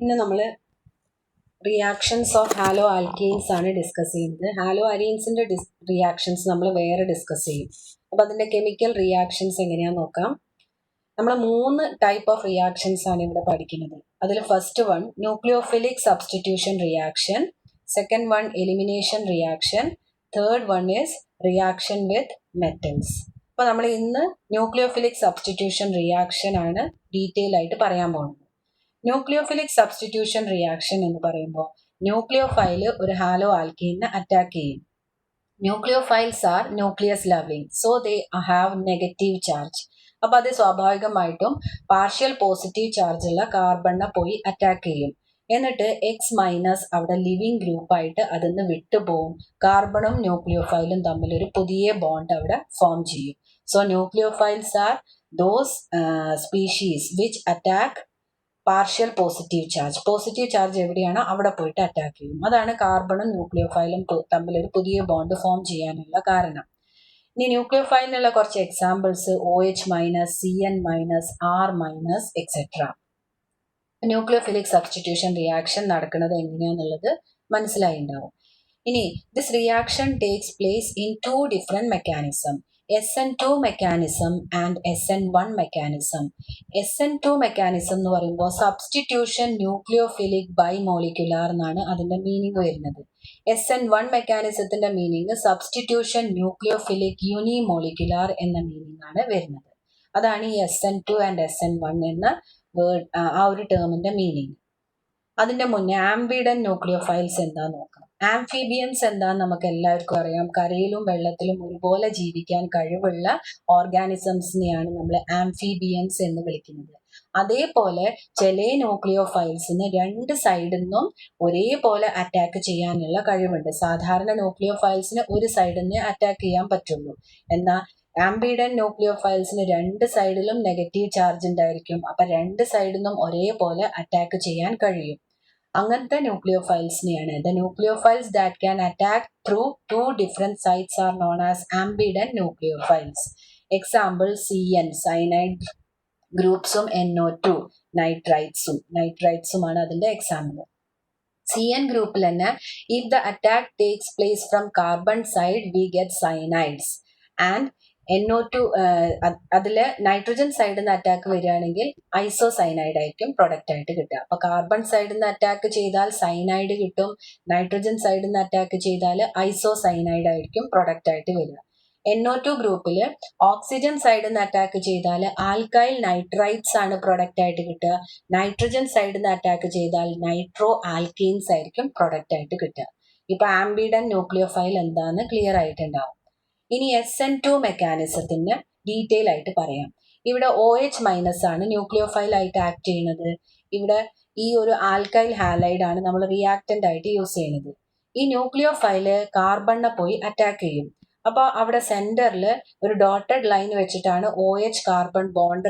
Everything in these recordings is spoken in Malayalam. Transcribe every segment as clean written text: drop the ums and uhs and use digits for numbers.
ഇന്ന് നമ്മൾ റിയാക്ഷൻസ് ഓഫ് ഹാലോ ആൽക്കീൻസ് ആണ് ഡിസ്കസ് ചെയ്യുന്നത്. ഹാലോ അലീൻസിന്റെ റിയാക്ഷൻസ് നമ്മൾ വേറെ ഡിസ്കസ് ചെയ്യും. അപ്പോൾ അതിന്റെ കെമിക്കൽ റിയാക്ഷൻസ് എങ്ങനെയാന്ന് നോക്കാം. നമ്മൾ 3 ടൈപ്പ് ഓഫ് റിയാക്ഷൻസ് ആണ് ഇവിടെ പഠിക്കുന്നത്. അതിൽ first one nucleophilic substitution reaction, second one elimination reaction, third one is reaction with metals. അപ്പോൾ നമ്മൾ ഇന്ന് ന്യൂക്ലിയോഫിലിക് സബ്സ്റ്റിറ്റ്യൂഷൻ റിയാക്ഷൻ ആണ് ഡീറ്റെയിൽ ആയിട്ട് പറയാൻ പോകുന്നത്. ന്യൂക്ലിയോഫിലിക് സബ്സ്റ്റിറ്റ്യൂഷൻ റിയാക്ഷൻ എന്ന് പറയുമ്പോൾ ന്യൂക്ലിയോഫൈല് ഒരു ഹാലോ ആൽക്കീനെ അറ്റാക്ക് ചെയ്യും. Nucleophiles are nucleus loving, so they have negative charge. അപ്പൊ അത് സ്വാഭാവികമായിട്ടും പാർഷ്യൽ പോസിറ്റീവ് ചാർജ് ഉള്ള കാർബണിനെ പോയി അറ്റാക്ക് ചെയ്യും. എന്നിട്ട് എക്സ് മൈനസ് അവിടെ ലിവിങ് ഗ്രൂപ്പായിട്ട് അതിന്ന് വിട്ടുപോകും. കാർബണും ന്യൂക്ലിയോഫൈലും തമ്മിൽ ഒരു പുതിയ ബോണ്ട് അവിടെ ഫോം ചെയ്യും. So nucleophiles are those species which attack partial positive charge എവിടെയാണോ അവിടെ പോയിട്ട് അറ്റാക്ക് ചെയ്യും. അതാണ് കാർബണും ന്യൂക്ലിയോഫൈലും തമ്മിൽ ഒരു പുതിയ ബോണ്ട് ഫോം ചെയ്യാനുള്ള കാരണം. ഇനി ന്യൂക്ലിയോഫൈലിനുള്ള കുറച്ച് examples OH minus, CN minus, R minus etcetera. Nucleophilic substitution reaction നടക്കുന്നത് എങ്ങനെയാന്നുള്ളത് മനസ്സിലായിണ്ടാവും. ഇനി this reaction takes place in 2 different mechanism, SN2 mechanism and SN1 mechanism. SN2 mechanism എന്ന് പറയുമ്പോൾ സബ്സ്റ്റിറ്റ്യൂഷൻ ന്യൂക്ലിയോഫിലിക് ബൈമോളിക്കുലാർ എന്നാണ് അതിന്റെ മീനിങ് വരുന്നത്. SN1 മെക്കാനിസത്തിന്റെ മീനിങ് സബ്സ്റ്റിറ്റ്യൂഷൻ ന്യൂക്ലിയോഫിലിക് യൂണിമോളിക്കുലാർ എന്ന മീനിങ് ആണ് വരുന്നത്. അതാണ് ഈ SN2 ആൻഡ് SN1 എന്ന വേർഡ്, ആ ഒരു ടേമിന്റെ മീനിങ്. അതിന്റെ മുന്നേ ആംബിഡൻ ന്യൂക്ലിയോഫൈൽസ് എന്താന്ന് നോക്കാം. ആംഫീബിയൻസ് എന്താന്ന് നമുക്ക് എല്ലാവർക്കും അറിയാം. കരയിലും വെള്ളത്തിലും ഒരുപോലെ ജീവിക്കാൻ കഴിവുള്ള ഓർഗാനിസംസിനെയാണ് നമ്മൾ ആംഫീബിയൻസ് എന്ന് വിളിക്കുന്നത്. അതേപോലെ ചില ന്യൂക്ലിയോഫൈൽസിന് 2 സൈഡിൽ നിന്നും ഒരേപോലെ അറ്റാക്ക് ചെയ്യാനുള്ള കഴിവുണ്ട്. സാധാരണ ന്യൂക്ലിയോഫൈൽസിന് ഒരു സൈഡിൽ നിന്ന് അറ്റാക്ക് ചെയ്യാൻ പറ്റുള്ളൂ. എന്നാൽ ആംബിഡൻ ന്യൂക്ലിയോഫൈൽസിന് 2 സൈഡിലും നെഗറ്റീവ് ചാർജ് ഉണ്ടായിരിക്കും. അപ്പൊ 2 സൈഡിൽ നിന്നും ഒരേപോലെ അറ്റാക്ക് ചെയ്യാൻ കഴിയും. അങ്ങനത്തെ ന്യൂക്ലിയോഫൈൽസിനെയാണ് the nucleophiles that can attack through 2 different sites are known as ambident nucleophiles. Example CN cyanide ഗ്രൂപ്പ്സും NO2 നൈട്രൈറ്റ്സുമാണ് അതിന്റെ എക്സാമ്പിൾ. CN ഗ്രൂപ്പിൽ തന്നെ if the attack takes place from carbon side we get cyanides and NO2 അതില് നൈട്രജൻ സൈഡിൽ നിന്ന് അറ്റാക്ക് വരികയാണെങ്കിൽ ഐസോസൈനൈഡ് ആയിരിക്കും പ്രൊഡക്റ്റ് ആയിട്ട് കിട്ടുക. അപ്പൊ കാർബൺ സൈഡിൽ നിന്ന് അറ്റാക്ക് ചെയ്താൽ സൈനൈഡ് കിട്ടും, നൈട്രജൻ സൈഡിൽ നിന്ന് അറ്റാക്ക് ചെയ്താൽ ഐസോസൈനൈഡ് ആയിരിക്കും പ്രൊഡക്റ്റ് ആയിട്ട് വരിക. NO2 ഗ്രൂപ്പില് ഓക്സിജൻ സൈഡിൽ നിന്ന് അറ്റാക്ക് ചെയ്താൽ ആൽക്കൈൽ നൈട്രൈറ്റ്സ് ആണ് പ്രൊഡക്റ്റ് ആയിട്ട് കിട്ടുക. നൈട്രജൻ സൈഡിൽ നിന്ന് അറ്റാക്ക് ചെയ്താൽ നൈട്രോ ആൽക്കീൻസ് ആയിരിക്കും പ്രൊഡക്റ്റ് ആയിട്ട് കിട്ടുക. ഇപ്പൊ ആംബിഡൻ ന്യൂക്ലിയോഫൈൽ എന്താന്ന് ക്ലിയർ ആയിട്ടുണ്ടാവും. ഇനി SN2 മെക്കാനിസത്തിന് ഡീറ്റെയിൽ ആയിട്ട് പറയാം. ഇവിടെ OH മൈനസ് ആണ് ന്യൂക്ലിയോഫൈൽ ആയിട്ട് ആക്ട് ചെയ്യുന്നത്. ഇവിടെ ഈ ഒരു ആൽക്കൈൽ ഹാലൈഡ് ആണ് നമ്മൾ റിയാക്ടന്റ് ആയിട്ട് യൂസ് ചെയ്യുന്നത്. ഈ ന്യൂക്ലിയോഫൈല് കാർബണിനെ പോയി അറ്റാക്ക് ചെയ്യും. അപ്പോൾ അവിടെ സെന്ററിൽ ഒരു ഡോട്ടഡ് ലൈൻ വെച്ചിട്ടാണ് OH കാർബൺ ബോണ്ട്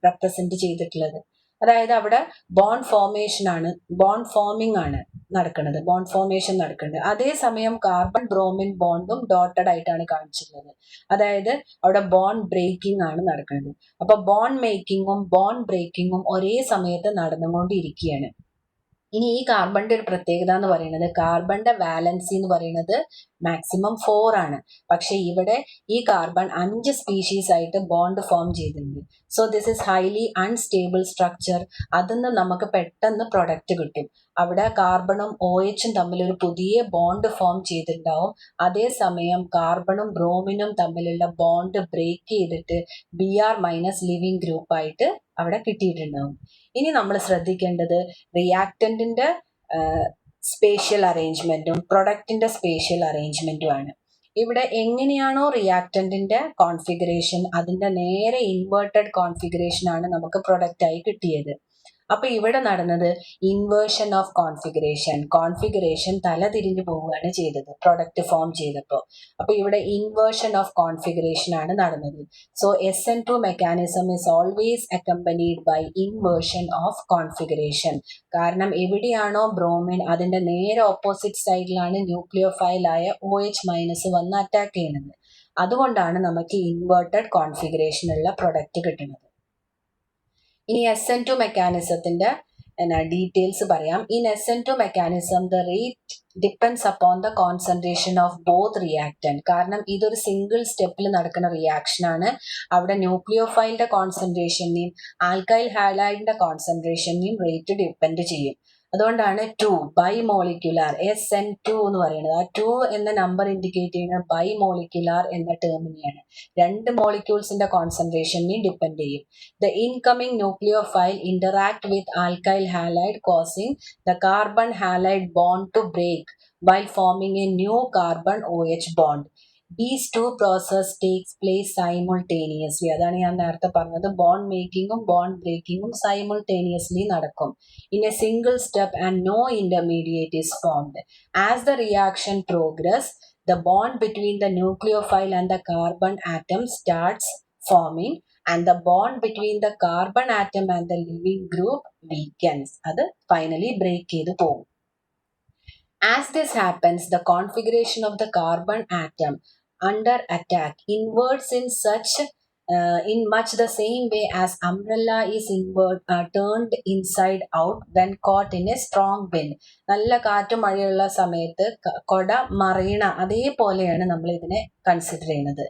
റെപ്രസെന്റ് ചെയ്തിട്ടുള്ളത്. അതായത് അവിടെ ബോണ്ട് ഫോമിംഗ് ആണ് നടക്കുന്നത്, ബോണ്ട് ഫോർമേഷൻ നടക്കുന്നത്. അതേസമയം കാർബൺ ബ്രോമിൻ ബോണ്ടും ഡോട്ടഡ് ആയിട്ടാണ് കാണിച്ചിട്ടുള്ളത്. അതായത് അവിടെ ബോണ്ട് ബ്രേക്കിംഗ് ആണ് നടക്കുന്നത്. അപ്പൊ ബോണ്ട് മേക്കിങ്ങും ബോണ്ട് ബ്രേക്കിങ്ങും ഒരേ സമയത്ത് നടന്നുകൊണ്ടിരിക്കുകയാണ്. ഇനി ഈ കാർബണിന്റെ ഒരു പ്രത്യേകത എന്ന് പറയുന്നത് കാർബണിന്റെ വാലൻസി എന്ന് പറയുന്നത് മാക്സിമം 4 ആണ്. പക്ഷെ ഇവിടെ ഈ കാർബൺ 5 സ്പീഷീസ് ആയിട്ട് ബോണ്ട് ഫോം ചെയ്തിട്ടുണ്ട്. So this is highly unstable structure. അതിന്ന് നമുക്ക് പെട്ടെന്ന് പ്രൊഡക്റ്റ് കിട്ടും. അവിടെ കാർബണും OHും തമ്മിൽ ഒരു പുതിയ ബോണ്ട് ഫോം ചെയ്തിട്ടുണ്ടാവും. അതേസമയം കാർബണും ബ്രോമിനും തമ്മിലുള്ള ബോണ്ട് ബ്രേക്ക് ചെയ്തിട്ട് Br മൈനസ് ലിവിങ് ഗ്രൂപ്പ് ആയിട്ട് അവിടെ കിട്ടിയിട്ടുണ്ടാവും. ഇനി നമ്മൾ ശ്രദ്ധിക്കേണ്ടത് റിയാക്ടന്റിന്റെ സ്പേഷ്യൽ അറേഞ്ച്മെന്റും പ്രൊഡക്റ്റിന്റെ സ്പേഷ്യൽ അറേഞ്ച്മെന്റും ആണ്. ഇവിടെ എങ്ങനെയാണോ റിയാക്ടന്റിന്റെ കോൺഫിഗറേഷൻ അതിന്റെ നേരെ ഇൻവേർട്ടഡ് കോൺഫിഗറേഷൻ ആണ് നമുക്ക് പ്രൊഡക്റ്റ് ആയി കിട്ടിയത്. അപ്പൊ ഇവിടെ നടന്നത് ഇൻവേർഷൻ ഓഫ് കോൺഫിഗറേഷൻ തല തിരിഞ്ഞു പോവുകയാണ് ചെയ്തത് പ്രൊഡക്റ്റ് ഫോം ചെയ്തപ്പോൾ. അപ്പൊ ഇവിടെ ഇൻവേർഷൻ ഓഫ് കോൺഫിഗറേഷൻ ആണ് നടന്നത്. So SN2 mechanism is always accompanied by inversion of configuration. കാരണം എവിടെയാണോ ബ്രോമിൻ അതിന്റെ നേരെ ഓപ്പോസിറ്റ് സൈഡിലാണ് ന്യൂക്ലിയോഫൈൽ ആയ OH മൈനസ് വന്ന് അറ്റാക്ക് ചെയ്യുന്നത്. അതുകൊണ്ടാണ് നമുക്ക് ഇൻവേർട്ടഡ് കോൺഫിഗറേഷനുള്ള പ്രൊഡക്റ്റ് കിട്ടുന്നത്. ഇനി SN2 മെക്കാനിസത്തിന്റെ ഡീറ്റെയിൽസ് പറയാം. In SN2 mechanism the rate depends upon the concentration of both reactant. കാരണം ഇതൊരു സിംഗിൾ സ്റ്റെപ്പിൽ നടക്കുന്ന റിയാക്ഷൻ ആണ്. അവിടെ ന്യൂക്ലിയോഫൈലിന്റെ കോൺസെൻട്രേഷനെയും ആൽക്കൈൽ ഹാലൈഡിന്റെ കോൺസെൻട്രേഷനെയും റേറ്റ് ഡിപ്പെൻഡ് ചെയ്യും. അതുകൊണ്ടാണ് 2 ബൈമോളിക്യുലാർ SN2 എന്ന് പറയുന്നത്. ആ 2 എന്ന നമ്പർ ഇൻഡിക്കേറ്റ് ചെയ്യുന്ന ബൈമോളിക്യുലാർ എന്ന ടേമിനെയാണ്. 2 മോളിക്യൂൾസിന്റെ കോൺസെൻട്രേഷനെയും ഡിപ്പെൻഡ് ചെയ്യും. The incoming nucleophile interact with alkyl halide causing the carbon halide bond to break while forming a new carbon OH bond. These two processes takes place simultaneously. അതാണ് ഞാൻ നേരത്തെ പറഞ്ഞത്. ബോണ്ട് മേക്കിങ്ങും ബോണ്ട് ബ്രേക്കിങ്ങും simultaneously നടക്കും. In a single step and no intermediate is formed. As the reaction progress, the bond between the nucleophile and the carbon atom starts forming and the bond between the carbon atom and the living group weakens. അത് finally break ചെയ്ത് പോകും. As this happens, the configuration of the carbon atom under attack inverts in much the same way as umbrella is turned inside out when caught in a strong wind. നല്ല കാറ്റും മഴയുള്ള സമയത്ത് കൊട മറിയണ അതേപോലെയാണ് നമ്മൾ ഇതിനെ കൺസിഡർ ചെയ്യുന്നത്.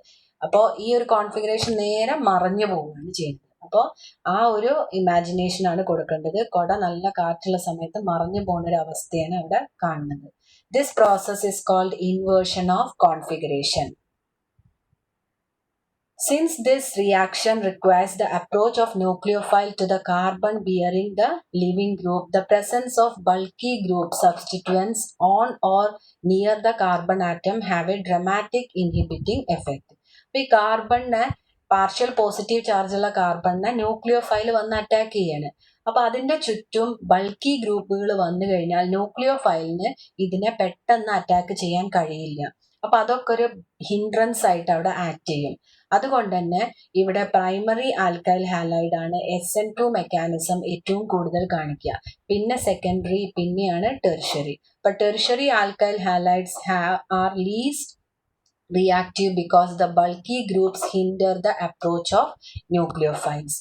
അപ്പോൾ ഈ ഒരു കോൺഫിഗറേഷൻ നേരെ മറഞ്ഞു പോവുകയാണ് ചെയ്യുന്നത്. അപ്പോൾ ആ ഒരു ഇമാജിനേഷൻ ആണ് കൊടുക്കേണ്ടത്. കൊട നല്ല കാറ്റുള്ള സമയത്ത് മറഞ്ഞു പോകുന്ന ഒരു അവസ്ഥയാണ് അവിടെ കാണുന്നത്. This process is called inversion of configuration. Since this reaction requires the approach of nucleophile to the carbon bearing the living group, the presence of bulky group substituents on or near the carbon atom have a dramatic inhibiting effect. ഈ കാർബണിനെ പാർഷ്യൽ പോസിറ്റീവ് ചാർജുള്ള കാർബണിനെ ന്യൂക്ലിയോഫൈൽ വന്ന് അറ്റാക്ക് ചെയ്യാണ്. അപ്പൊ അതിന്റെ ചുറ്റും ബൾക്കി ഗ്രൂപ്പുകൾ വന്നു കഴിഞ്ഞാൽ ന്യൂക്ലിയോഫൈലിന് ഇതിനെ പെട്ടെന്ന് അറ്റാക്ക് ചെയ്യാൻ കഴിയില്ല. അപ്പൊ അതൊക്കെ ഒരു ഹിൻഡ്രൻസ് ആയിട്ട് അവിടെ ആക്ട് ചെയ്യും. അതുകൊണ്ട് തന്നെ ഇവിടെ പ്രൈമറി ആൽക്കൈൽ ഹാലൈഡ് ആണ് SN2 മെക്കാനിസം ഏറ്റവും കൂടുതൽ കാണിക്കുക. പിന്നെ സെക്കൻഡറി, പിന്നെയാണ് ടെർഷ്യറി. അപ്പൊ tertiary alkyl halides are least reactive because the bulky groups hinder the approach of nucleophiles,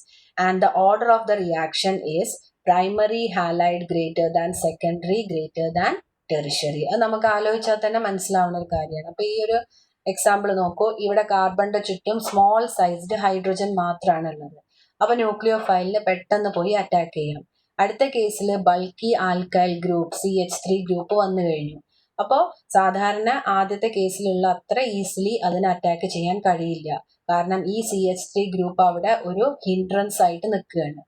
and the order of the reaction is primary halide greater than secondary greater than tertiary. അത് നമുക്ക് ആലോചിച്ചാൽ തന്നെ മനസ്സിലാവുന്ന ഒരു കാര്യമാണ്. അപ്പൊ ഈ ഒരു എക്സാമ്പിൾ നോക്കൂ. ഇവിടെ കാർബണിന്റെ ചുറ്റും സ്മോൾ സൈസ്ഡ് ഹൈഡ്രജൻ മാത്രമാണ് ഉള്ളത്. അപ്പൊ ന്യൂക്ലിയോഫൈലിന് പെട്ടെന്ന് പോയി അറ്റാക്ക് ചെയ്യാം. അടുത്ത കേസിൽ bulky alkyl group CH3 group വന്നു കഴിഞ്ഞു. അപ്പോൾ സാധാരണ ആദ്യത്തെ കേസിലുള്ള അത്ര ഈസിലി അതിനെ അറ്റാക്ക് ചെയ്യാൻ കഴിയില്ല. കാരണം ഈ CH3 ഗ്രൂപ്പ് അവിടെ ഒരു ഹിൻഡ്രൻസ് ആയിട്ട് നിൽക്കുകയാണ്.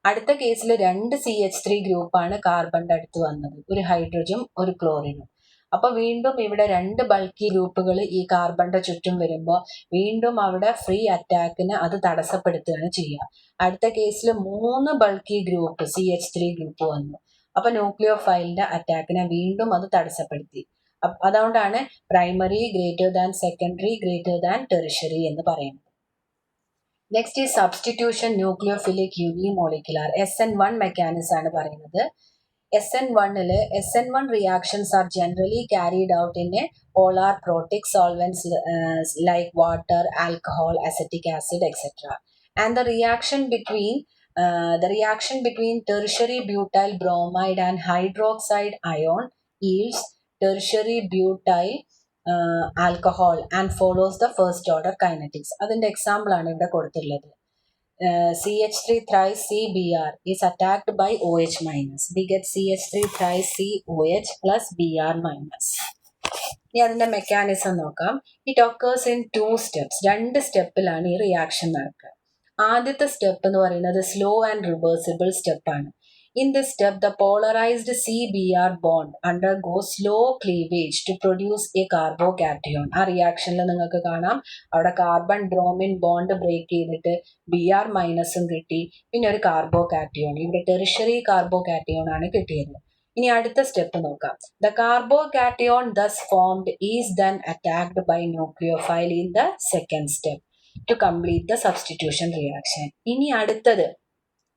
അടുത്ത കേസിൽ 2 CH3 ഗ്രൂപ്പാണ് കാർബണിന്റെ അടുത്ത് വന്നത്, ഒരു ഹൈഡ്രജനും ഒരു ക്ലോറിനും. അപ്പൊ വീണ്ടും ഇവിടെ 2 ബൾക്കി ഗ്രൂപ്പുകൾ ഈ കാർബണിന്റെ ചുറ്റും വരുമ്പോൾ വീണ്ടും അവിടെ ഫ്രീ അറ്റാക്കിന് അത് തടസ്സപ്പെടുത്തുകയാണ് ചെയ്യുക. അടുത്ത കേസിൽ 3 ബൾക്കി ഗ്രൂപ്പ് CH3 ഗ്രൂപ്പ് വന്നു. അപ്പൊ ന്യൂക്ലിയോഫൈലിന്റെ അറ്റാക്കിനെ വീണ്ടും അത് തടസ്സപ്പെടുത്തി. അതുകൊണ്ടാണ് primary greater than secondary greater than tertiary എന്ന് പറയുന്നത്. നെക്സ്റ്റ് ഈ substitution nucleophilic unimolecular SN1 mechanism ആണ് പറയുന്നത്. SN1 reactions are generally carried out in a polar protic solvents like water, alcohol, acetic acid, etc. And the reaction between tertiary butyl bromide and hydroxide ion yields tertiary butyl alcohol and follows the first order kinetics. അതിന്റെ എക്സാമ്പിൾ ആണ് ഇവിടെ കൊടുത്തിട്ടുള്ളത്. CH3 thrice CBr is attacked by OH minus. We get CH3 thrice COH plus Br minus. ഇനി അതിന്റെ മെക്കാനിസം നോക്കാം. It occurs in 2 steps. 2 സ്റ്റെപ്പിലാണ് ഈ റിയാക്ഷൻ നടക്കുക. ആദ്യത്തെ സ്റ്റെപ്പ് എന്ന് പറയുന്നത് സ്ലോ ആൻഡ് റിവേഴ്സിബിൾ സ്റ്റെപ്പാണ്. In this step, the polarized CBr bond undergoes slow cleavage to produce a carbocation. ആ റിയാക്ഷനിൽ നിങ്ങൾക്ക് കാണാം അവിടെ കാർബൺ ബ്രോമിൻ ബോണ്ട് ബ്രേക്ക് ചെയ്തിട്ട് Br മൈനസും കിട്ടി, പിന്നെ ഒരു കാർബോകാറ്റയോൺ. ഇവിടെ ടെറിഷറി കാർബോകാറ്റയോൺ ആണ് കിട്ടിയത്. ഇനി അടുത്ത സ്റ്റെപ്പ് നോക്കാം. The carbocation thus formed is then attacked by nucleophile in the second step to complete the substitution reaction. ഇനി അടുത്തത്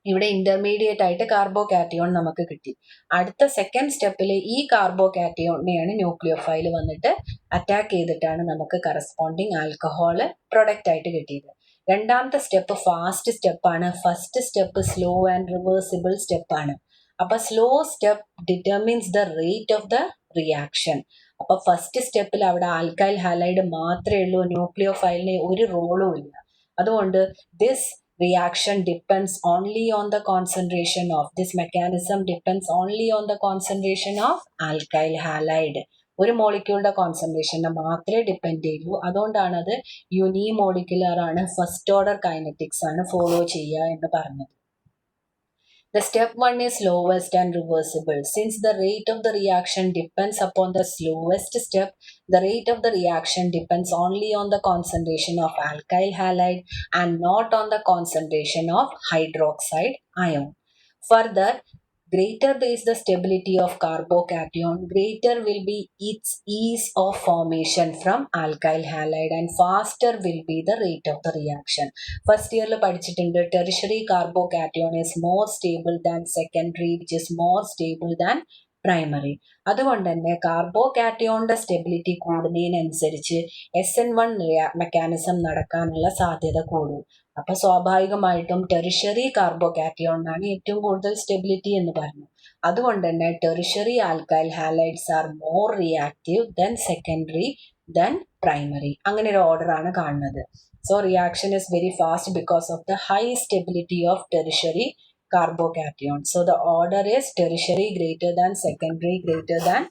ഇവിടെ ഇന്റർമീഡിയറ്റ് ആയിട്ട് കാർബോകാറ്റയോൺ നമുക്ക് കിട്ടി. അടുത്ത സെക്കൻഡ് സ്റ്റെപ്പിൽ ഈ കാർബോകാറ്റയോണിനെയാണ് ന്യൂക്ലിയോഫൈൽ വന്നിട്ട് അറ്റാക്ക് ചെയ്തിട്ടാണ് നമുക്ക് കറസ്പോണ്ടിങ് ആൽക്കഹോള് പ്രൊഡക്റ്റ് ആയിട്ട് കിട്ടിയത്. രണ്ടാമത്തെ സ്റ്റെപ്പ് ഫാസ്റ്റ് സ്റ്റെപ്പാണ്. First step slow and reversible സ്റ്റെപ്പാണ്. അപ്പോൾ slow step determines the rate of the reaction. അപ്പോൾ ഫസ്റ്റ് സ്റ്റെപ്പിൽ അവിടെ ആൽക്കൈൽ ഹാലൈഡ് മാത്രമേ ഉള്ളൂ, ന്യൂക്ലിയോഫൈലിന് ഒരു റോളും ഇല്ല. അതുകൊണ്ട് this reaction depends only on the concentration of this mechanism depends only on the concentration of alkyl halide. ഒരു മോളിക്യൂളിന്റെ കോൺസെൻട്രേഷനെ മാത്രമേ ഡിപ്പെൻഡ് ചെയ്യൂ. അതുകൊണ്ടാണ് അത് യൂണിമോളിക്കുലർ ആണ്, ഫസ്റ്റ് ഓർഡർ കൈനറ്റിക്സ് ആണ് ഫോളോ ചെയ്യുക എന്ന് പറഞ്ഞത്. The step 1 is slowest and reversible. Since the rate of the reaction depends upon the slowest step, the rate of the reaction depends only on the concentration of alkyl halide and not on the concentration of hydroxide ion. Further, greater is the stability of carbocation, greater will be its ease of formation from alkyl halide and faster will be the rate of the reaction. First year പഠിച്ചിട്ടുണ്ട്, tertiary carbocation is more stable than secondary, which is more stable than primary. അതുകൊണ്ട് തന്നെ കാർബോകാറ്റയോണിന്റെ സ്റ്റെബിലിറ്റി കൂടുന്നതിനനുസരിച്ച് SN1 മെക്കാനിസം നടക്കാനുള്ള സാധ്യത കൂടും. അപ്പൊ സ്വാഭാവികമായിട്ടും ടെറിഷറി കാർബോകാറ്റയോണിനാണ് ഏറ്റവും കൂടുതൽ സ്റ്റെബിലിറ്റി എന്ന് പറഞ്ഞു. അതുകൊണ്ട് തന്നെ tertiary alkyl halides are more reactive then secondary then primary. അങ്ങനെ ഒരു ഓർഡർ ആണ് കാണുന്നത്. So reaction is very fast because of the high stability of tertiary carbocation. So the order is tertiary greater than secondary greater than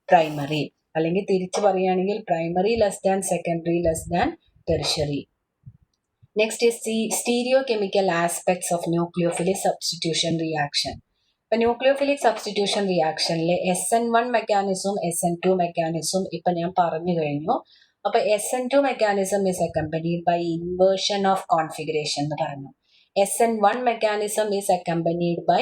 primary. അല്ലെങ്കിൽ തിരിച്ചു പറയുകയാണെങ്കിൽ primary less than secondary less than tertiary. Next is stereochemical aspects of nucleophilic substitution reaction. ഇപ്പം ന്യൂക്ലിയോഫിലിക് സബ്സ്റ്റിറ്റ്യൂഷൻ റിയാക്ഷനിലെ SN1 മെക്കാനിസം SN2 മെക്കാനിസം ഇപ്പം ഞാൻ പറഞ്ഞു കഴിഞ്ഞു. അപ്പോൾ SN2 mechanism is accompanied by inversion of configuration എന്ന് പറഞ്ഞു. SN1 mechanism is accompanied by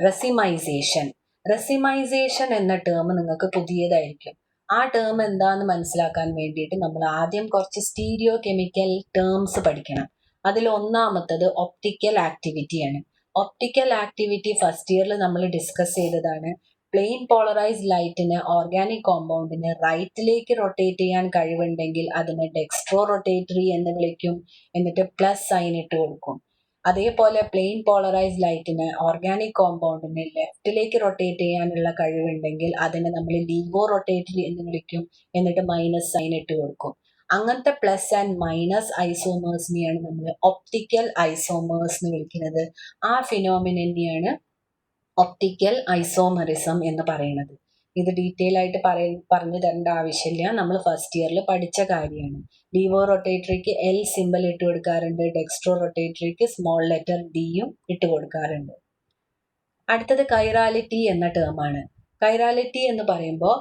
racemization. Racemization എന്ന ടേം നിങ്ങൾക്ക് പുതിയതായിരിക്കും. ആ ടേം എന്താണെന്ന് മനസ്സിലാക്കാൻ വേണ്ടിയിട്ട് നമ്മൾ ആദ്യം കുറച്ച് സ്റ്റീരിയോ കെമിക്കൽ ടേംസ് പഠിക്കണം. അതിൽ ഒന്നാമത്തത് ഒപ്റ്റിക്കൽ ആക്ടിവിറ്റിയാണ്. ഒപ്റ്റിക്കൽ ആക്ടിവിറ്റി ഫസ്റ്റ് ഇയറിൽ നമ്മൾ ഡിസ്കസ് ചെയ്തതാണ്. പ്ലെയിൻ പോളറൈസ്ഡ് ലൈറ്റിന് ഓർഗാനിക് കോമ്പൗണ്ടിന് റൈറ്റിലേക്ക് റൊട്ടേറ്റ് ചെയ്യാൻ കഴിവുണ്ടെങ്കിൽ അതിനെ ഡെക്സ്ട്രോ റൊട്ടേറ്ററി എന്ന് വിളിക്കും, എന്നിട്ട് പ്ലസ് സൈൻ ഇട്ട് കൊടുക്കും. അതേപോലെ പ്ലെയിൻ പോളറൈസ്ഡ് ലൈറ്റിന് ഓർഗാനിക് കോമ്പൗണ്ടിന് ലെഫ്റ്റിലേക്ക് റൊട്ടേറ്റ് ചെയ്യാനുള്ള കഴിവുണ്ടെങ്കിൽ അതിനെ നമ്മൾ ലീവോ റൊട്ടേറ്ററി എന്ന് വിളിക്കും, എന്നിട്ട് മൈനസ് സൈൻ ഇട്ട് കൊടുക്കും. അങ്ങനത്തെ പ്ലസ് ആൻഡ് മൈനസ് ഐസോമേഴ്സിനെയാണ് നമ്മൾ ഒപ്റ്റിക്കൽ ഐസോമേഴ്സ് എന്ന് വിളിക്കുന്നത്. ആ ഫിനോമിനയാണ് ഒപ്റ്റിക്കൽ ഐസോമറിസം എന്ന് പറയുന്നത്. ഇത് ഡീറ്റെയിൽ ആയിട്ട് പറഞ്ഞു തരേണ്ട ആവശ്യമില്ല, നമ്മൾ ഫസ്റ്റ് ഇയറിൽ പഠിച്ച കാര്യമാണ്. ലീവോ റൊട്ടേറ്ററിക്ക് L സിമ്പൽ ഇട്ട് കൊടുക്കാറുണ്ട്, ഡെക്സ്ട്രോ റൊട്ടേറ്ററിക്ക് സ്മോൾ ലെറ്റർ Dയും ഇട്ട് കൊടുക്കാറുണ്ട്. അടുത്തത് കൈറാലിറ്റി എന്ന ടേമാണ്. കൈറാലിറ്റി എന്ന് പറയുമ്പോൾ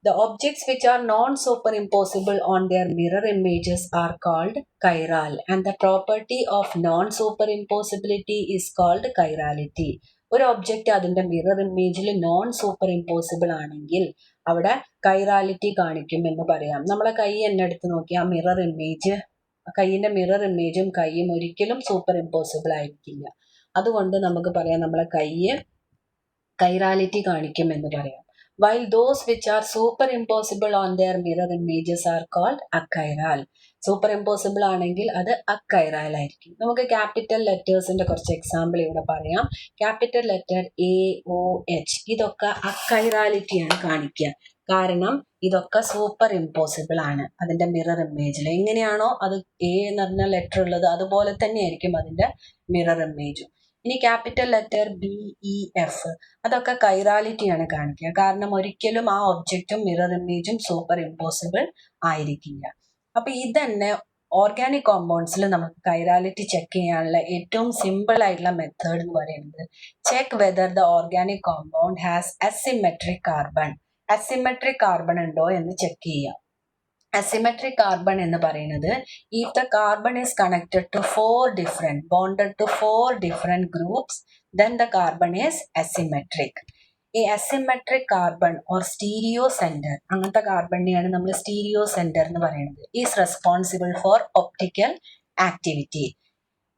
the objects which are non-superimposable on their mirror images are called chiral and the property of non-superimposability is called chirality. ഒരു ഒബ്ജക്റ്റ് അതിൻ്റെ മിറർ ഇമേജിൽ നോൺ സൂപ്പർ ഇമ്പോസിബിൾ ആണെങ്കിൽ അവിടെ കൈറാലിറ്റി കാണിക്കും എന്ന് പറയാം. നമ്മളെ കൈ എന്നെ എടുത്ത് നോക്കി, ആ മിറർ ഇമേജ്, കൈയിൻ്റെ മിറർ ഇമേജും കൈയും ഒരിക്കലും സൂപ്പർ ഇമ്പോസിബിൾ ആയിരിക്കില്ല. അതുകൊണ്ട് നമുക്ക് പറയാം നമ്മളെ കൈറാലിറ്റി കാണിക്കും എന്ന് പറയാം. While those which are superimposable on their mirror images are called achiral. Super ആണെങ്കിൽ അത് അക്കൈറൽ ആയിരിക്കും. നമുക്ക് ക്യാപിറ്റൽ ലെറ്റേഴ്സിന്റെ കുറച്ച് എക്സാമ്പിൾ ഇവിടെ പറയാം. ക്യാപിറ്റൽ ലെറ്റർ AOH ഇതൊക്കെ അക്കൈറാലിറ്റിയാണ് കാണിക്കുക. കാരണം ഇതൊക്കെ സൂപ്പർ ഇമ്പോസിബിൾ ആണ് അതിന്റെ മിറർ ഇമേജിൽ. എങ്ങനെയാണോ അത് A എന്ന് പറഞ്ഞ ലെറ്റർ ഉള്ളത് അതുപോലെ തന്നെ ആയിരിക്കും അതിന്റെ മിറർ ഇമേജും. ഇനി ക്യാപിറ്റൽ ലെറ്റർ BEF അതൊക്കെ കൈറാലിറ്റിയാണ് കാണിക്കുക. കാരണം ഒരിക്കലും ആ ഒബ്ജക്റ്റും മിറർ ഇമേജും സൂപ്പർ ഇമ്പോസിബിൾ ആയിരിക്കില്ല. അപ്പൊ ഇതന്നെ ഓർഗാനിക് കോമ്പൗണ്ട്സിൽ നമുക്ക് കൈറാലിറ്റി ചെക്ക് ചെയ്യാനുള്ള ഏറ്റവും സിമ്പിൾ ആയിട്ടുള്ള മെത്തേഡ് എന്ന് പറയുന്നത് check whether the organic compound has asymmetric carbon. Asymmetric carbon ഉണ്ടോ എന്ന് ചെക്ക് ചെയ്യാം. അസിമെട്രിക് കാർബൺ എന്ന് പറയുന്നത് if the carbon is connected to bonded to four different groups, then the carbon is asymmetric. ഈ asymmetric carbon or stereo centre, അങ്ങനത്തെ കാർബണിനെയാണ് നമ്മൾ സ്റ്റീരിയോ സെന്റർ എന്ന് പറയുന്നത്. Is responsible for optical activity.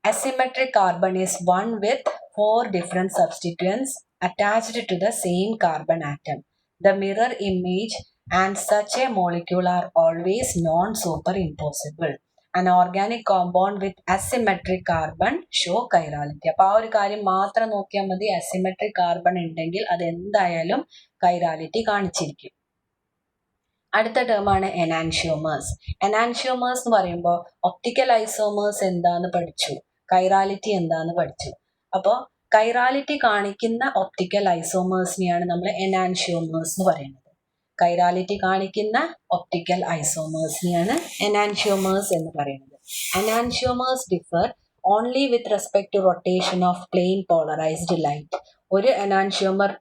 Asymmetric carbon is one with 4 different substituents attached to the same carbon atom. The mirror image and such a molecule are always non-superimposable. an organic compound with asymmetric carbon show chirality. അപ്പോൾ ആ ഒരു കാര്യം മാത്രം നോക്കിയാൽ മതി. asymmetric carbon ഉണ്ടെങ്കിൽ അത് എന്തായാലും chirality കാണിച്ചിരിക്കും. അടുത്ത ടേമാണ് എനാൻഷ്യോമേഴ്സ്. എനാൻഷ്യോമേഴ്സ് എന്ന് പറയുമ്പോൾ ഒപ്റ്റിക്കൽ ഐസോമേഴ്സ് എന്താന്ന് പഠിച്ചു, കൈറാലിറ്റി എന്താന്ന് പഠിച്ചു. അപ്പോൾ കൈറാലിറ്റി കാണിക്കുന്ന ഒപ്റ്റിക്കൽ ഐസോമേഴ്സിനെയാണ് നമ്മൾ എനാൻഷ്യോമേഴ്സ് എന്ന് പറയുന്നത്. കൈറാലിറ്റി കാണിക്കുന്ന ഒപ്റ്റിക്കൽ ഐസോമേഴ്സിനെയാണ് എനാൻഷ്യോമേഴ്സ് എന്ന് പറയുന്നത്. Enantiomers differ only with respect to rotation of plane polarised light. ഒരു എനാൻഷ്യോമർ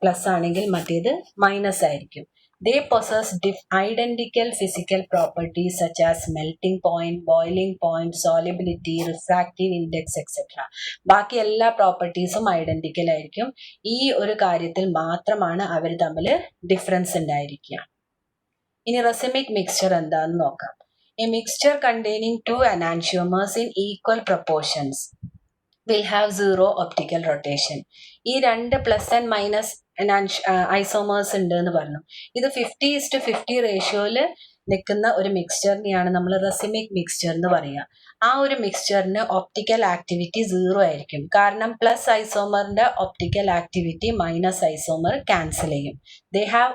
പ്ലസ് ആണെങ്കിൽ മറ്റേത് മൈനസ് ആയിരിക്കും. They possess identical physical properties such as melting point, boiling point, solubility, refractive index, etc. ബാക്കി എല്ലാ പ്രോപ്പർട്ടീസും ഐഡന്റിക്കൽ ആയിരിക്കും. ഈ ഒരു കാര്യത്തിൽ മാത്രമാണ് അവർ തമ്മിൽ ഡിഫറൻസ് ഉണ്ടായിരിക്കുക. ഇനി റെസിമിക് മിക്സ്ചർ എന്താണെന്ന് നോക്കാം. A mixture containing two enantiomers in equal proportions will have zero optical rotation. ഈ രണ്ട് പ്ലസ് ആൻഡ് മൈനസ് ഐസോമേഴ്സ് ഉണ്ട് എന്ന് പറഞ്ഞു. ഇത് 50:50 റേഷ്യോയിൽ നിൽക്കുന്ന ഒരു മിക്സ്ചറിനെയാണ് നമ്മൾ റെസിമിക് മിക്സ്ചർ എന്ന് പറയുക. ആ ഒരു മിക്സ്ചറിന് ഒപ്റ്റിക്കൽ ആക്ടിവിറ്റി 0 ആയിരിക്കും. കാരണം പ്ലസ് ഐസോമറിന്റെ optical activity minus isomer cancel ചെയ്യും. They have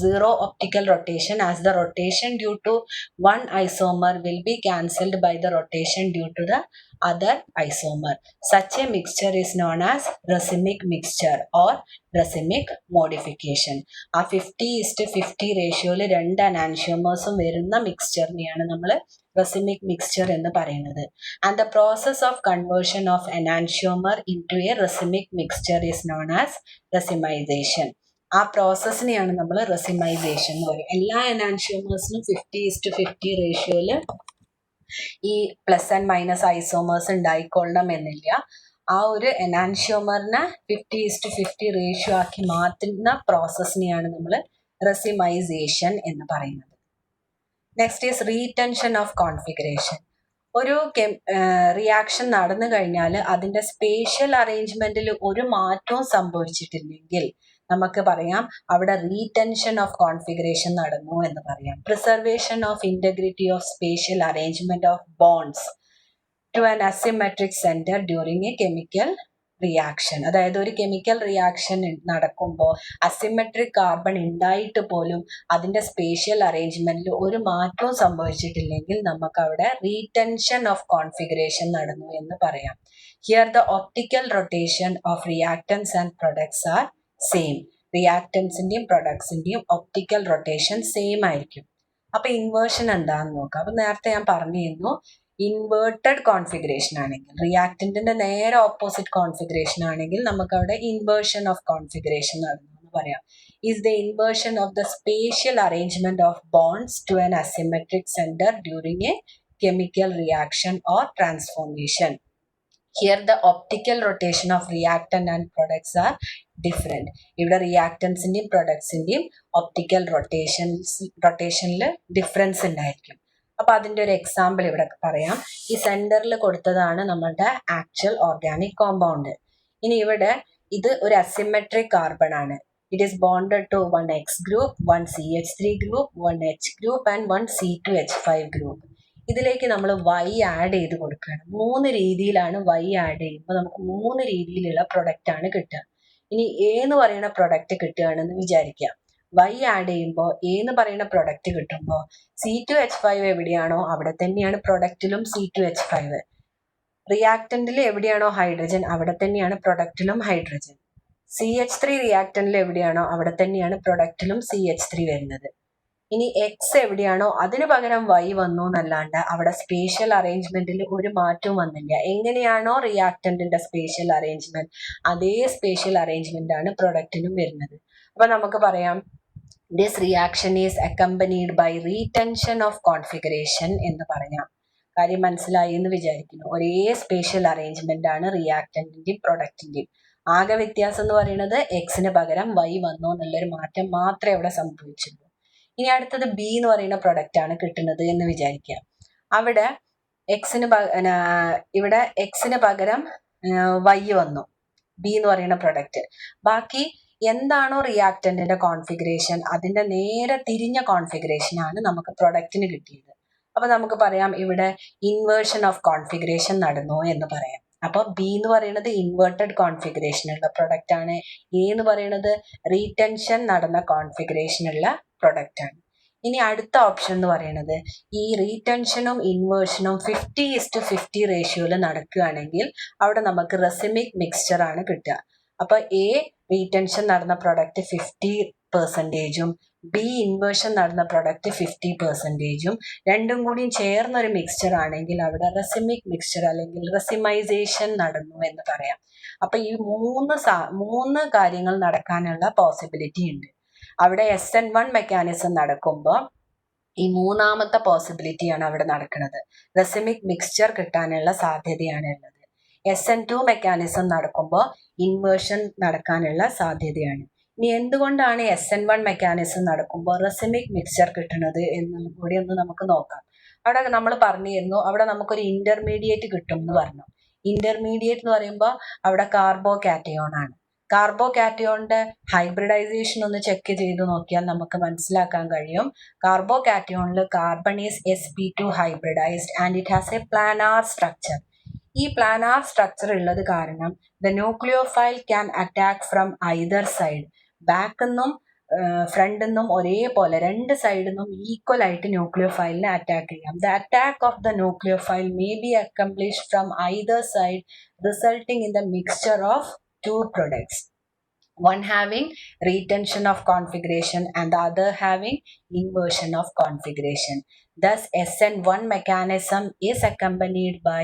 zero optical rotation as the rotation due to one isomer will be cancelled by the rotation due to the other isomer. Such a mixture is known as racemic mixture or racemic modification. ആ 50:50 റേഷ്യോയിൽ രണ്ട് അനാൻഷ്യോമേഴ്സും വരുന്ന മിക്സ്ചറിനെയാണ് നമ്മൾ racemic mixture എന്ന് പറയുന്നത്. And the process of conversion of enantiomer into a racemic mixture is known as racemization. ആ പ്രോസസ്സിനെയാണ് നമ്മൾ റെസിമൈസേഷൻ എന്ന് പറയും. എല്ലാ എനാൻഷ്യോമേഴ്സിനും 50:50 റേഷ്യോയിൽ ഈ പ്ലസ് ആൻഡ് മൈനസ് ഐസോമേഴ്സ് ഉണ്ടായിക്കൊള്ളണം എന്നില്ല. ആ ഒരു എനാൻഷ്യോമറിനെ 50:50 റേഷ്യോ ആക്കി മാറ്റുന്ന പ്രോസസ്സിനെയാണ് നമ്മൾ റെസിമൈസേഷൻ എന്ന് പറയുന്നത്. Next is retention of configuration. ഒരു റിയാക്ഷൻ നടന്നു കഴിഞ്ഞാൽ അതിൻ്റെ സ്പേഷ്യൽ അറേഞ്ച്മെന്റിൽ ഒരു മാറ്റവും സംഭവിച്ചിട്ടില്ലെങ്കിൽ നമുക്ക് പറയാം അവിടെ റീടെൻഷൻ ഓഫ് കോൺഫിഗറേഷൻ നടന്നു എന്ന് പറയാം. Preservation of integrity of spatial arrangement of bonds to an asymmetric centre during a chemical reaction. അതായത് ഒരു കെമിക്കൽ റിയാക്ഷൻ നടക്കുമ്പോൾ അസിമെട്രിക് കാർബൺ ഉണ്ടായിട്ട് പോലും അതിൻ്റെ സ്പേഷ്യൽ അറേഞ്ച്മെന്റിൽ ഒരു മാറ്റവും സംഭവിച്ചിട്ടില്ലെങ്കിൽ നമുക്ക് അവിടെ റീടെൻഷൻ ഓഫ് കോൺഫിഗറേഷൻ നടന്നു എന്ന് പറയാം. Here the optical rotation of reactants and products are same. റിയാക്ടൻസിന്റെയും പ്രൊഡക്ട്സിന്റെയും ഒപ്റ്റിക്കൽ റൊട്ടേഷൻ സെയിം ആയിരിക്കും. അപ്പൊ ഇൻവേർഷൻ എന്താണെന്ന് നോക്കാം. അപ്പൊ നേരത്തെ ഞാൻ പറഞ്ഞിരുന്നു, ഇൻവേർട്ടഡ് കോൺഫിഗറേഷൻ ആണെങ്കിൽ, റിയാക്ടന്റിന്റെ നേരെ ഓപ്പോസിറ്റ് കോൺഫിഗറേഷൻ ആണെങ്കിൽ നമുക്ക് അവിടെ ഇൻവേർഷൻ ഓഫ് കോൺഫിഗറേഷൻ നടന്നു എന്ന് പറയാം. Is the inversion of the spatial arrangement of bonds to an asymmetric centre during a chemical reaction or transformation. Here the optical rotation of reactant and products are different. ഇവിടെ റിയാക്ടൻസിന്റെയും പ്രൊഡക്ട്സിന്റെയും ഒപ്റ്റിക്കൽ റൊട്ടേഷനിൽ ഡിഫറൻസ് ഉണ്ടായിരിക്കും. അപ്പൊ അതിന്റെ ഒരു എക്സാമ്പിൾ ഇവിടെ പറയാം. ഈ സെന്ററിൽ കൊടുത്തതാണ് നമ്മളുടെ ആക്ച്വൽ ഓർഗാനിക് കോമ്പൗണ്ട്. ഇനി ഇവിടെ ഇത് ഒരു അസിമെട്രിക് കാർബൺ ആണ്. It is bonded to 1 X group, 1 CH3 group, 1 H group and 1 C2H5 group. ഇതിലേക്ക് നമ്മൾ Y ആഡ് ചെയ്ത് കൊടുക്കുകയാണ്. 3 രീതിയിലാണ് Y ആഡ് ചെയ്യുമ്പോൾ നമുക്ക് 3 രീതിയിലുള്ള പ്രൊഡക്റ്റ് ആണ് കിട്ടുക. ഇനി A എന്ന് പറയുന്ന പ്രൊഡക്റ്റ് കിട്ടുകയാണെന്ന് വിചാരിക്കുക. Y ആഡ് ചെയ്യുമ്പോൾ A എന്ന് പറയുന്ന പ്രൊഡക്റ്റ് കിട്ടുമ്പോൾ C2H5 എവിടെയാണോ അവിടെ തന്നെയാണ് പ്രൊഡക്റ്റിലും C2H5. റിയാക്ടന്റിൽ എവിടെയാണോ ഹൈഡ്രജൻ അവിടെ തന്നെയാണ് പ്രൊഡക്റ്റിലും ഹൈഡ്രജൻ. CH3 റിയാക്ടന്റിൽ എവിടെയാണോ അവിടെ തന്നെയാണ് പ്രൊഡക്റ്റിലും CH3 വരുന്നത്. ഇനി എക്സ് എവിടെയാണോ അതിന് പകരം Y വന്നു എന്നല്ലാണ്ട് അവിടെ സ്പേഷ്യൽ അറേഞ്ച്മെന്റിൽ ഒരു മാറ്റവും വന്നില്ല. എങ്ങനെയാണോ റിയാക്ടന്റിന്റെ സ്പേഷ്യൽ അറേഞ്ച്മെന്റ് അതേ സ്പേഷ്യൽ അറേഞ്ച്മെന്റ് ആണ് പ്രൊഡക്റ്റിനും വരുന്നത്. അപ്പൊ നമുക്ക് പറയാം this reaction is accompanied by retention of configuration എന്ന് പറയാം. കാര്യം മനസ്സിലായി എന്ന് വിചാരിക്കുന്നു. ഒരേ സ്പേഷ്യൽ അറേഞ്ച്മെന്റ് ആണ് റിയാക്ടന്റിന്റെയും പ്രൊഡക്റ്റിന്റെയും. ആകെ വ്യത്യാസം എന്ന് പറയുന്നത് എക്സിന് പകരം Y വന്നു എന്നുള്ളൊരു മാറ്റം മാത്രമേ അവിടെ സംഭവിച്ചുള്ളൂ. ഇനി അടുത്തത് ബി എന്ന് പറയുന്ന പ്രൊഡക്റ്റ് ആണ് കിട്ടുന്നത് എന്ന് വിചാരിക്കുക. അവിടെ ഇവിടെ എക്സിന് പകരം Y വന്നു, ബി എന്ന് പറയുന്ന പ്രൊഡക്റ്റ്. ബാക്കി എന്താണോ റിയാക്ടന്റിന്റെ കോൺഫിഗറേഷൻ അതിന്റെ നേരെ തിരിഞ്ഞ കോൺഫിഗറേഷൻ ആണ് നമുക്ക് പ്രൊഡക്റ്റിന് കിട്ടിയത്. അപ്പൊ നമുക്ക് പറയാം ഇവിടെ ഇൻവേർഷൻ ഓഫ് കോൺഫിഗറേഷൻ നടന്നു എന്ന് പറയാം. അപ്പൊ ബി എന്ന് പറയുന്നത് ഇൻവേർട്ടഡ് കോൺഫിഗറേഷനുള്ള പ്രൊഡക്റ്റ് ആണ്. എ എന്ന് പറയുന്നത് റീടെൻഷൻ നടന്ന കോൺഫിഗറേഷനുള്ള പ്രൊഡക്റ്റ് ആണ്. ഇനി അടുത്ത ഓപ്ഷൻ എന്ന് പറയുന്നത് ഈ റീടെൻഷനും ഇൻവേർഷനും 50:50 റേഷ്യോയിൽ നടക്കുകയാണെങ്കിൽ അവിടെ നമുക്ക് റെസിമിക് മിക്സ്ചർ ആണ് കിട്ടുക. അപ്പൊ എ റീടെൻഷൻ നടന്ന പ്രൊഡക്റ്റ് 50%, ബി ഇൻവേർഷൻ നടന്ന പ്രൊഡക്റ്റ് 50%, രണ്ടും കൂടിയും ചേർന്നൊരു മിക്സ്ചർ ആണെങ്കിൽ അവിടെ റെസിമിക് മിക്സ്ചർ അല്ലെങ്കിൽ റെസിമൈസേഷൻ നടന്നു എന്ന് പറയാം. അപ്പൊ ഈ മൂന്ന് കാര്യങ്ങൾ നടക്കാനുള്ള പോസിബിലിറ്റി ഉണ്ട്. അവിടെ SN1 മെക്കാനിസം നടക്കുമ്പോൾ ഈ മൂന്നാമത്തെ പോസിബിലിറ്റിയാണ് അവിടെ നടക്കുന്നത്. റെസിമിക് മിക്സ്ചർ കിട്ടാനുള്ള സാധ്യതയാണ് ഉള്ളത്. SN2 മെക്കാനിസം നടക്കുമ്പോൾ ഇൻവേർഷൻ നടക്കാനുള്ള സാധ്യതയാണ്. ഇനി എന്തുകൊണ്ടാണ് SN1 മെക്കാനിസം നടക്കുമ്പോൾ റെസിമിക് മിക്സ്ചർ കിട്ടുന്നത് എന്നും കൂടി ഒന്ന് നമുക്ക് നോക്കാം. അവിടെ നമ്മൾ പറഞ്ഞിരുന്നു അവിടെ നമുക്കൊരു ഇന്റർമീഡിയറ്റ് കിട്ടും എന്ന് പറഞ്ഞു. ഇന്റർമീഡിയറ്റ് എന്ന് പറയുമ്പോൾ അവിടെ കാർബോകാറ്റയോൺ ആണ്. കാർബോകാറ്റയോണിന്റെ ഹൈബ്രിഡൈസേഷൻ ഒന്ന് ചെക്ക് ചെയ്ത് നോക്കിയാൽ നമുക്ക് മനസ്സിലാക്കാൻ കഴിയും. കാർബോകാറ്റയോണിൽ carbon is sp2 hybridised and it has a planar structure. ഈ പ്ലാനാർ സ്ട്രക്ചർ ഉള്ളത് കാരണം the nucleophile can attack from either side. ബാക്കെന്നും ഫ്രണ്ടെന്നും ഒരേപോലെ രണ്ട് സൈഡിൽ നിന്നും ഈക്വൽ ആയിട്ട് ന്യൂക്ലിയോഫൈലിനെ അറ്റാക്ക് ചെയ്യാം. The attack of the nucleophile may be accomplished from either side resulting in the mixture of two products, one having retention of configuration and the other having inversion of configuration. Thus SN1 mechanism is accompanied by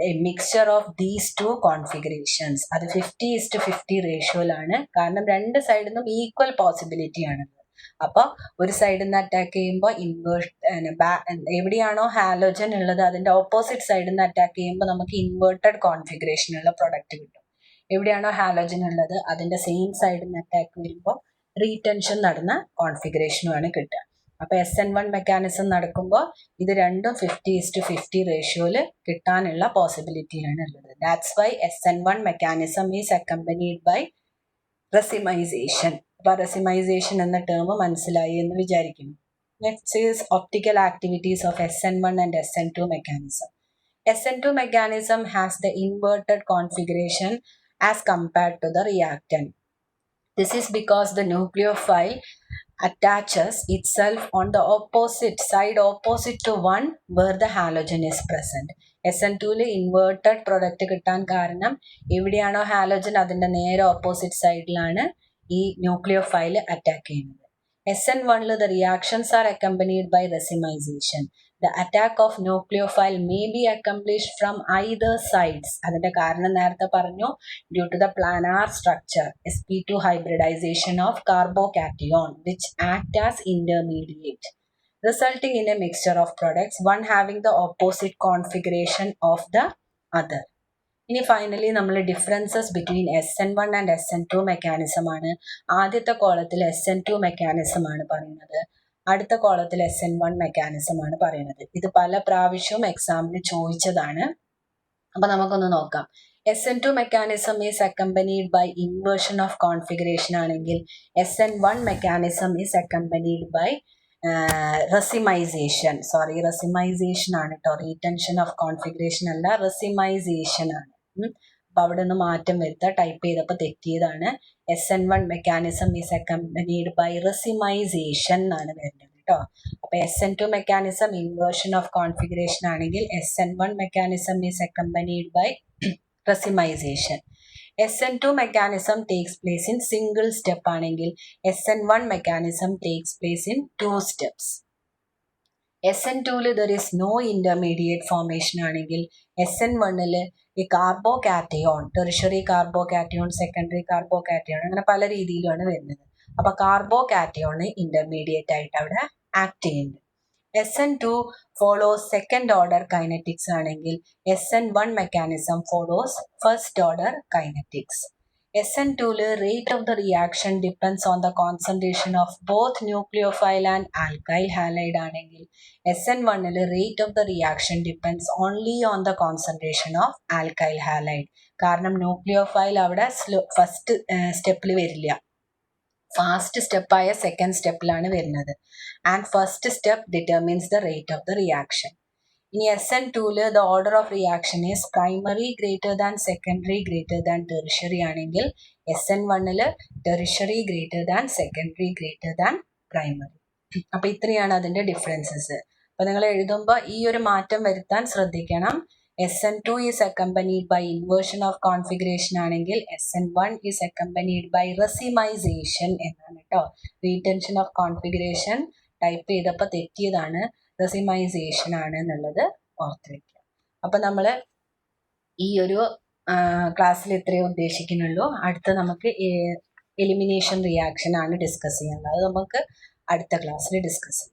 a mixture of these two configurations. അത് 50:50 റേഷ്യോയിലാണ്. കാരണം രണ്ട് സൈഡിൽ നിന്നും ഈക്വൽ പോസിബിലിറ്റി ആണ്. അപ്പോൾ ഒരു സൈഡിൽ നിന്ന് അറ്റാക്ക് ചെയ്യുമ്പോൾ എവിടെയാണോ ഹാലോജൻ ഉള്ളത് അതിന്റെ ഓപ്പോസിറ്റ് സൈഡിൽ നിന്ന് അറ്റാക്ക് ചെയ്യുമ്പോൾ നമുക്ക് ഇൻവേർട്ടഡ് കോൺഫിഗറേഷനുള്ള പ്രൊഡക്റ്റ് കിട്ടും. എവിടെയാണോ ഹാലോജൻ ഉള്ളത് അതിന്റെ സെയിം സൈഡിൽ നിന്ന് അറ്റാക്ക് വരുമ്പോൾ റീടെൻഷൻ നടന്ന കോൺഫിഗറേഷനുമാണ് കിട്ടുക. അപ്പൊ SN1 മെക്കാനിസം നടക്കുമ്പോൾ ഇത് രണ്ടും 50:50 റേഷ്യോയിൽ കിട്ടാനുള്ള പോസിബിലിറ്റിയാണ് ഉള്ളത്. That's why SN1 mechanism is accompanied by racemization. അപ്പൊ റെസിമൈസേഷൻ എന്ന ടേം മനസ്സിലായി എന്ന് വിചാരിക്കുന്നു. Next is optical activities of SN1 and SN2 mechanism. SN2 mechanism has the inverted configuration as compared to the reactant. This is because the nucleophile attaches itself on the opposite side opposite to one where the halogen is present. SN2 inverted product കിട്ടാൻ കാരണം എവിടെയാണോ ഹാലോജൻ അതിന്റെ നേരെ ഓപ്പോസിറ്റ് സൈഡിലാണ് ഈ ന്യൂക്ലിയോഫൈൽ അറ്റാക്ക് ചെയ്യുന്നത്. SN1 the reactions are accompanied by racemization. The attack of nucleophile may be accomplished from either sides. അതിന്റെ കാരണം നേരത്തെ പറഞ്ഞു, due to the planar structure sp2 hybridization of carbocation which act as intermediate, resulting in a mixture of products, one having the opposite configuration of the other. ഇനി ഫൈനലി നമ്മൾ differences between SN1 and SN2 mechanism ആണ്. ആദ്യത്തെ കോളത്തിൽ SN2 മെക്കാനിസം ആണ് പറയുന്നത്, അടുത്ത കോളത്തിൽ SN1 മെക്കാനിസം ആണ് പറയുന്നത്. ഇത് പല പ്രാവശ്യവും എക്സാമിന് ചോദിച്ചതാണ്. അപ്പൊ നമുക്കൊന്ന് നോക്കാം. SN2 mechanism is accompanied by inversion of configuration ആണെങ്കിൽ SN1 mechanism is accompanied by racemization. Racemization ആണ് കേട്ടോ, റീടെൻഷൻ ഓഫ് കോൺഫിഗറേഷൻ അല്ല, റെസിമൈസേഷൻ ആണ്. അപ്പൊ അവിടെ നിന്ന് മാറ്റം വരുത്തുക, ടൈപ്പ് ചെയ്തപ്പോൾ തെറ്റിയതാണ്. SN1 mechanism is accompanied by racemization എന്നാണ് വരുന്നത് കേട്ടോ. അപ്പൊ SN2 mechanism inversion of configuration ആണെങ്കിൽ SN1 mechanism is accompanied by racemization. SN2 mechanism takes place in single step ആണെങ്കിൽ SN1 mechanism takes place in 2 steps. SN2 there is no intermediate formation ആണെങ്കിൽ SN1 ഈ carbocation, tertiary carbocation, secondary carbocation, അങ്ങനെ പല രീതിയിലാണ് വരുന്നത്. അപ്പൊ കാർബോകാറ്റയോൺ ഇന്റർമീഡിയറ്റ് ആയിട്ട് അവിടെ ആക്ട് ചെയ്യുന്നുണ്ട്. SN2 follows second order kinetics ആണെങ്കിൽ SN1 mechanism follows first order kinetics. SN2 rate of the reaction depends on the concentration of both nucleophile and alkyl halide ആണെങ്കിൽ SN1 rate of the reaction depends only on the concentration of alkyl halide. കാരണം ന്യൂക്ലിയോഫൈൽ അവിടെ ഫസ്റ്റ് സ്റ്റെപ്പിൽ വരില്ല, ഫാസ്റ്റ് സ്റ്റെപ്പായ സെക്കൻഡ് സ്റ്റെപ്പിലാണ് വരുന്നത്. And first step determines the rate of the reaction. ഇനി SN2 the order of reaction is primary greater than secondary greater than tertiary ആണെങ്കിൽ SN1 tertiary greater than secondary greater than primary. അപ്പൊ ഇത്രയാണ് അതിന്റെ ഡിഫറൻസസ്. അപ്പൊ നിങ്ങൾ എഴുതുമ്പോൾ ഈ ഒരു മാറ്റം വരുത്താൻ ശ്രദ്ധിക്കണം. SN2 is accompanied by inversion of configuration ആണെങ്കിൽ SN1 is accompanied by racemization എന്നാണ് കേട്ടോ. റീടെൻഷൻ ഓഫ് കോൺഫിഗറേഷൻ ടൈപ്പ് ചെയ്തപ്പോൾ തെറ്റിയതാണ്, റെസിമൈസേഷൻ ആണ് എന്നുള്ളത് ഓർത്ത് വയ്ക്കുക. അപ്പം നമ്മൾ ഈ ഒരു ക്ലാസ്സിൽ ഇത്രയേ ഉദ്ദേശിക്കുന്നുള്ളൂ. അടുത്ത നമുക്ക് എലിമിനേഷൻ റിയാക്ഷൻ ആണ് ഡിസ്കസ് ചെയ്യുന്നത്. അത് നമുക്ക് അടുത്ത ക്ലാസ്സിൽ ഡിസ്കസ് ചെയ്യാം.